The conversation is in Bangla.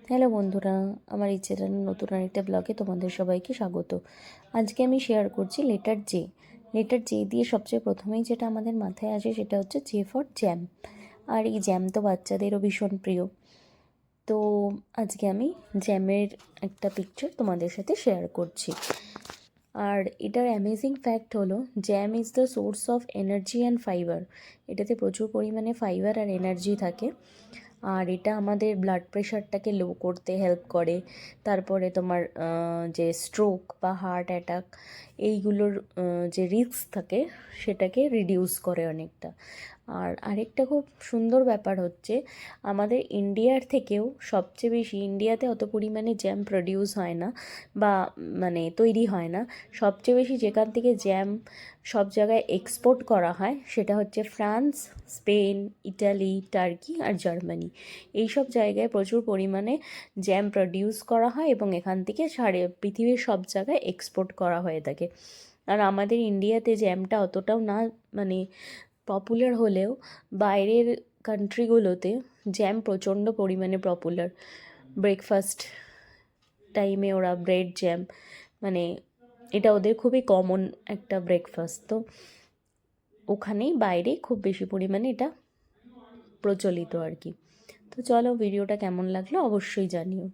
হ্যালো বন্ধুরা, আমার এই চ্যানেলের নতুন আরেকটা ব্লগে তোমাদের সবাইকে স্বাগত। আজকে আমি শেয়ার করছি লেটার জে। লেটার জে দিয়ে সবচেয়ে প্রথমেই যেটা আমাদের মাথায় আসে সেটা হচ্ছে জে ফর জ্যাম। আর এই জ্যাম তো বাচ্চাদেরও ভীষণ প্রিয়। তো আজকে আমি জ্যামের একটা পিকচার তোমাদের সাথে শেয়ার করছি। আর এটার অ্যামেজিং ফ্যাক্ট হলো jam is the source of energy and fibre. এটাতে প্রচুর পরিমাণে ফাইবার আর এনার্জি থাকে। আর এটা আমাদের ব্লাড প্রেশারটাকে লো করতে হেল্প করে। তারপরে তোমার যে স্ট্রোক বা হার্ট অ্যাটাক এইগুলোর যে রিস্ক থাকে সেটাকে রিডিউস করে অনেকটা। আর আরেকটা খুব সুন্দর ব্যাপার হচ্ছে আমাদের ইন্ডিয়ার থেকেও সবচেয়ে বেশি ইন্ডিয়াতে অত পরিমাণে জ্যাম প্রডিউস হয় না বা মানে তৈরি হয় না। সবচেয়ে বেশি যেখান থেকে জ্যাম সব জায়গায় এক্সপোর্ট করা হয় সেটা হচ্ছে ফ্রান্স, স্পেন, ইটালি, টার্কি আর জার্মানি। এই সব জায়গায় প্রচুর পরিমাণে জ্যাম প্রডিউস করা হয় এবং এখান থেকে সারা পৃথিবীর সব জায়গায় এক্সপোর্ট করা হয়ে থাকে। আর আমাদের ইন্ডিয়াতে জ্যামটা অতটাও না মানে পপুলার হলেও বাইরের কান্ট্রিগুলোতে জ্যাম প্রচণ্ড পরিমাণে পপুলার। ব্রেকফাস্ট টাইমে ওরা ব্রেড জ্যাম মানে এটা ওদের খুবই কমন একটা ব্রেকফাস্ট। তো ওখানেই বাইরে খুব বেশি পরিমাণে এটা প্রচলিত আর কি। তো চলো, ভিডিওটা কেমন লাগলো অবশ্যই জানিও।